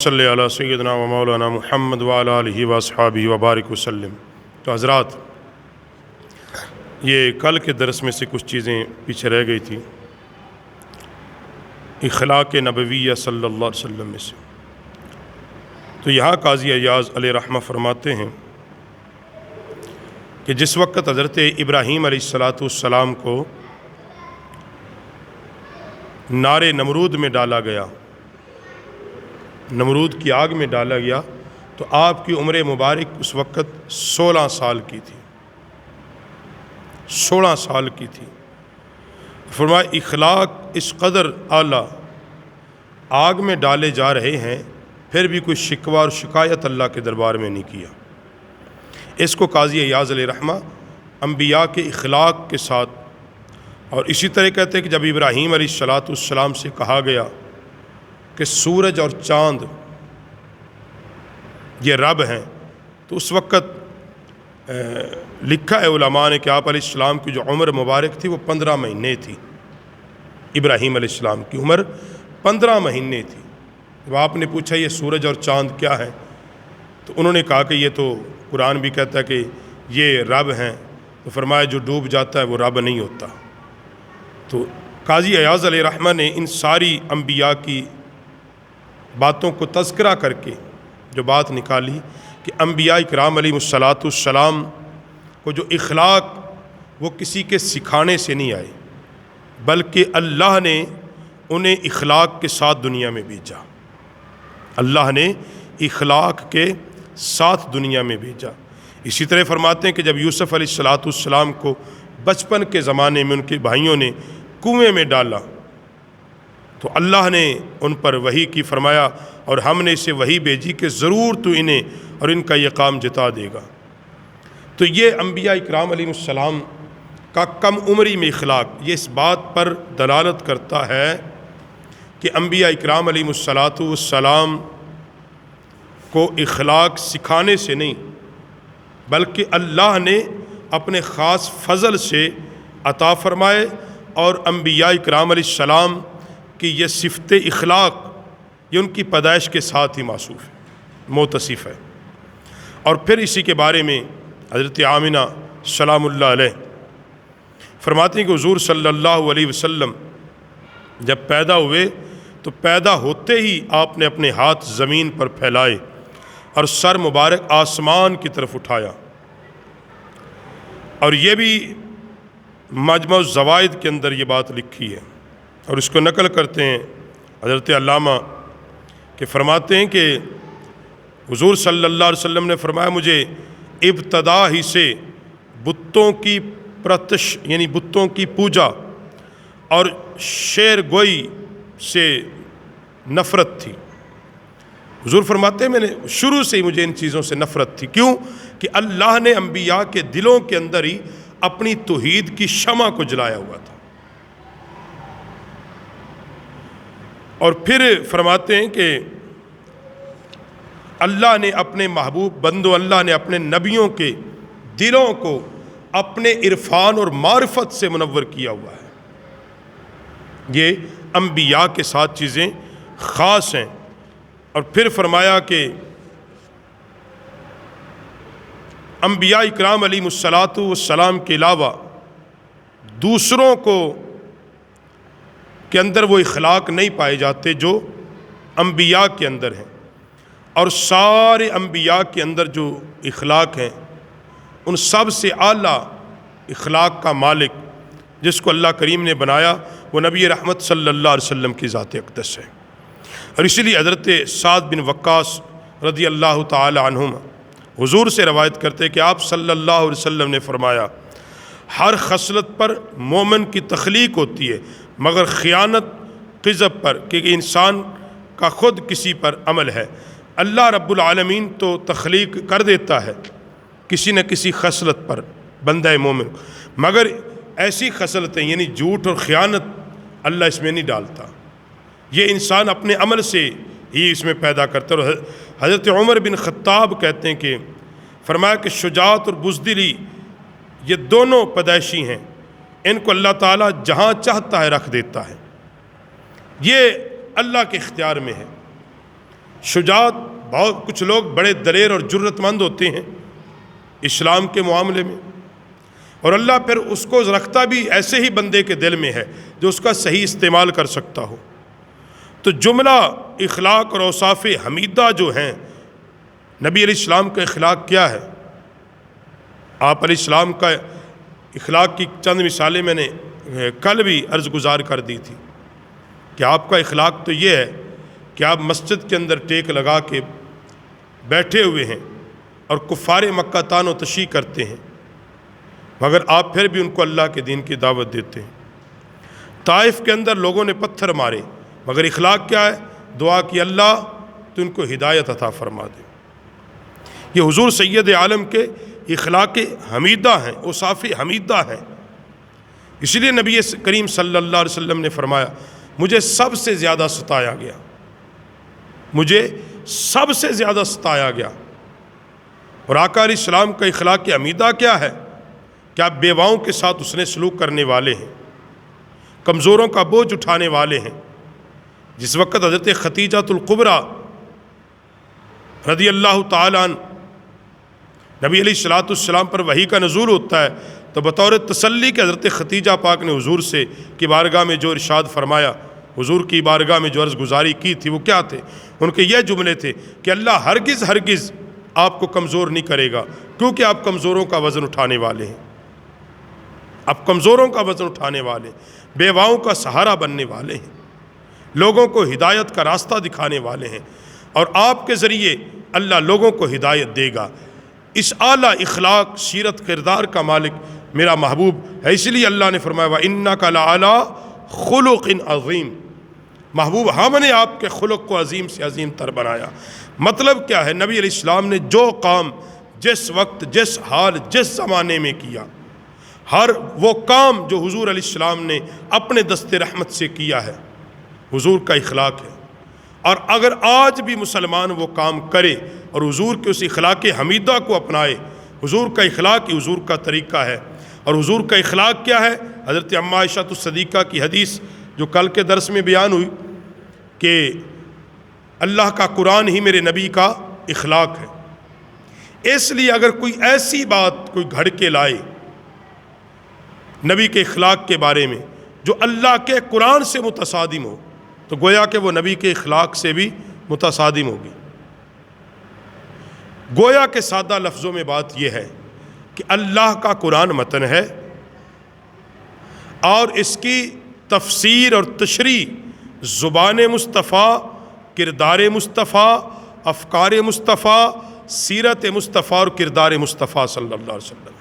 صلی علی سیدنا و مولانا محمد وعلی آلہ واصحابہ وبارک وسلم۔ تو حضرات، یہ کل کے درس میں سے کچھ چیزیں پیچھے رہ گئی تھی، اخلاق نبویہ صلی اللہ علیہ وسلم میں سے۔ تو یہاں قاضی ایاز علیہ رحمہ فرماتے ہیں کہ جس وقت حضرت ابراہیم علیہ السلام کو نار نمرود میں ڈالا گیا، نمرود کی آگ میں ڈالا گیا، تو آپ کی عمر مبارک اس وقت 16 سال کی تھی، 16 سال کی تھی۔ فرمایا اخلاق اس قدر اعلیٰ آگ میں ڈالے جا رہے ہیں، پھر بھی کوئی شکوہ اور شکایت اللہ کے دربار میں نہیں کیا۔ اس کو قاضی ایاز علیہ رحمہ انبیاء کے اخلاق کے ساتھ، اور اسی طرح کہتے ہیں کہ جب ابراہیم علیہ السلام سے کہا گیا کہ سورج اور چاند یہ رب ہیں، تو اس وقت لکھا ہے علماء نے کہ آپ علیہ السلام کی جو عمر مبارک تھی وہ 15 مہینے تھی۔ ابراہیم علیہ السلام کی عمر 15 مہینے تھی۔ جب آپ نے پوچھا یہ سورج اور چاند کیا ہے، تو انہوں نے کہا کہ یہ تو قرآن بھی کہتا ہے کہ یہ رب ہیں، تو فرمایا جو ڈوب جاتا ہے وہ رب نہیں ہوتا۔ تو قاضی ایاز علیہ رحمہ نے ان ساری انبیاء کی باتوں کو تذکرہ کر کے جو بات نکالی کہ انبیاء اکرام علیہ السلام کو جو اخلاق وہ کسی کے سکھانے سے نہیں آئے، بلکہ اللہ نے انہیں اخلاق کے ساتھ دنیا میں بھیجا۔ اللہ نے اخلاق کے ساتھ دنیا میں بھیجا۔ اسی طرح فرماتے ہیں کہ جب یوسف علیہ السلام کو بچپن کے زمانے میں ان کے بھائیوں نے کنویں میں ڈالا، تو اللہ نے ان پر وحی کی، فرمایا اور ہم نے اسے وحی بھیجی کہ ضرور تو انہیں اور ان کا یہ کام جتا دے گا۔ تو یہ انبیاء اکرام علیہ السلام کا کم عمری میں اخلاق یہ اس بات پر دلالت کرتا ہے کہ انبیاء اکرام علیہ السلام کو اخلاق سکھانے سے نہیں، بلکہ اللہ نے اپنے خاص فضل سے عطا فرمائے، اور انبیاء اکرام علیہ السلام کی یہ صفت اخلاق یہ ان کی پیدائش کے ساتھ ہی موصوف ہے، موتصف ہے۔ اور پھر اسی کے بارے میں حضرت آمنہ سلام اللہ علیہ فرماتی ہیں کہ حضور صلی اللہ علیہ وسلم جب پیدا ہوئے تو پیدا ہوتے ہی آپ نے اپنے ہاتھ زمین پر پھیلائے اور سر مبارک آسمان کی طرف اٹھایا۔ اور یہ بھی مجمع الزوائد کے اندر یہ بات لکھی ہے، اور اس کو نقل کرتے ہیں حضرت علامہ کہ فرماتے ہیں کہ حضور صلی اللہ علیہ وسلم نے فرمایا مجھے ابتدا ہی سے بتوں کی پرستش یعنی بتوں کی پوجا اور شعر گوئی سے نفرت تھی۔ حضور فرماتے ہیں میں نے شروع سے ہی مجھے ان چیزوں سے نفرت تھی۔ کیوں؟ کہ اللہ نے انبیاء کے دلوں کے اندر ہی اپنی توحید کی شمع کو جلایا ہوا تھا۔ اور پھر فرماتے ہیں کہ اللہ نے اپنے محبوب بندوں، اللہ نے اپنے نبیوں کے دلوں کو اپنے عرفان اور معرفت سے منور کیا ہوا ہے۔ یہ انبیاء کے ساتھ چیزیں خاص ہیں۔ اور پھر فرمایا کہ انبیاء اکرام علیہ السلام کے علاوہ دوسروں کو کے اندر وہ اخلاق نہیں پائے جاتے جو انبیاء کے اندر ہیں، اور سارے انبیاء کے اندر جو اخلاق ہیں ان سب سے اعلیٰ اخلاق کا مالک جس کو اللہ کریم نے بنایا وہ نبی رحمت صلی اللہ علیہ وسلم کی ذات اقدس ہے۔ اور اسی لیے حضرت سعد بن وقاص رضی اللہ تعالی عنہما حضور سے روایت کرتے کہ آپ صلی اللہ علیہ وسلم نے فرمایا ہر خصلت پر مومن کی تخلیق ہوتی ہے مگر خیانت کذب پر، کہ انسان کا خود کسی پر عمل ہے۔ اللہ رب العالمین تو تخلیق کر دیتا ہے کسی نہ کسی خصلت پر بندہ مومن، مگر ایسی خصلتیں یعنی جھوٹ اور خیانت اللہ اس میں نہیں ڈالتا، یہ انسان اپنے عمل سے ہی اس میں پیدا کرتا ہے۔ اور حضرت عمر بن خطاب کہتے ہیں کہ فرمایا کہ شجاعت اور بزدلی یہ دونوں پیدائشی ہیں، ان کو اللہ تعالیٰ جہاں چاہتا ہے رکھ دیتا ہے، یہ اللہ کے اختیار میں ہے۔ شجاعت، بہت کچھ لوگ بڑے دلیر اور جرت مند ہوتے ہیں اسلام کے معاملے میں، اور اللہ پھر اس کو رکھتا بھی ایسے ہی بندے کے دل میں ہے جو اس کا صحیح استعمال کر سکتا ہو۔ تو جملہ اخلاق اور اوصاف حمیدہ جو ہیں، نبی علیہ السلام کا اخلاق کیا ہے؟ آپ علیہ السلام کا اخلاق کی چند مثالیں میں نے کل بھی عرض گزار کر دی تھی کہ آپ کا اخلاق تو یہ ہے کہ آپ مسجد کے اندر ٹیک لگا کے بیٹھے ہوئے ہیں اور کفار مکہ طعن و تشیع کرتے ہیں، مگر آپ پھر بھی ان کو اللہ کے دین کی دعوت دیتے ہیں۔ طائف کے اندر لوگوں نے پتھر مارے، مگر اخلاق کیا ہے؟ دعا کی اللہ تو ان کو ہدایت عطا فرما دے۔ یہ حضور سید عالم کے اخلاق حمیدہ ہیں، اوصاف حمیدہ ہیں۔ اسی لیے نبی کریم صلی اللہ علیہ وسلم نے فرمایا مجھے سب سے زیادہ ستایا گیا، مجھے سب سے زیادہ ستایا گیا۔ اور آقا علیہ السلام کا اخلاق حمیدہ کیا ہے؟ کہ آپ بیواؤں کے ساتھ اس نے سلوک کرنے والے ہیں، کمزوروں کا بوجھ اٹھانے والے ہیں۔ جس وقت حضرت ختیجۃ الکبریٰ رضی اللہ تعالیٰ عنہ نبی علیہ السلام پر وحی کا نزول ہوتا ہے تو بطور تسلی کہ حضرت ختیجہ پاک نے حضور سے کی بارگاہ میں جو ارشاد فرمایا، حضور کی بارگاہ میں جو عرض گزاری کی تھی وہ کیا تھے؟ ان کے یہ جملے تھے کہ اللہ ہرگز ہرگز آپ کو کمزور نہیں کرے گا، کیونکہ آپ کمزوروں کا وزن اٹھانے والے ہیں، آپ کمزوروں کا وزن اٹھانے والے، بیواؤں کا سہارا بننے والے ہیں، لوگوں کو ہدایت کا راستہ دکھانے والے ہیں، اور آپ کے ذریعے اللہ لوگوں کو ہدایت دے گا۔ اس اعلیٰ اخلاق سیرت کردار کا مالک میرا محبوب ہے، اس لیے اللہ نے فرمایا وَإِنَّكَ لَعَلَىٰ خُلُقٍ عَظِيمٍ۔ محبوب ہم نے آپ کے خلق کو عظیم سے عظیم تر بنایا۔ مطلب کیا ہے؟ نبی علیہ السلام نے جو کام جس وقت جس حال جس زمانے میں کیا، ہر وہ کام جو حضور علیہ السلام نے اپنے دست رحمت سے کیا ہے، حضور کا اخلاق ہے۔ اور اگر آج بھی مسلمان وہ کام کرے اور حضور کے اس اخلاق حمیدہ کو اپنائے، حضور کا اخلاق ہی حضور کا طریقہ ہے۔ اور حضور کا اخلاق کیا ہے؟ حضرت اماں عائشہ الصدیقہ کی حدیث جو کل کے درس میں بیان ہوئی کہ اللہ کا قرآن ہی میرے نبی کا اخلاق ہے۔ اس لیے اگر کوئی ایسی بات کوئی گھڑ کے لائے نبی کے اخلاق کے بارے میں جو اللہ کے قرآن سے متصادم ہو، تو گویا کہ وہ نبی کے اخلاق سے بھی متصادم ہوگی۔ گویا کہ سادہ لفظوں میں بات یہ ہے کہ اللہ کا قرآن متن ہے اور اس کی تفسیر اور تشریح زبان مصطفیٰ، کردار مصطفیٰ، افکار مصطفیٰ، سیرت مصطفیٰ اور کردار مصطفیٰ صلی اللہ علیہ وسلم۔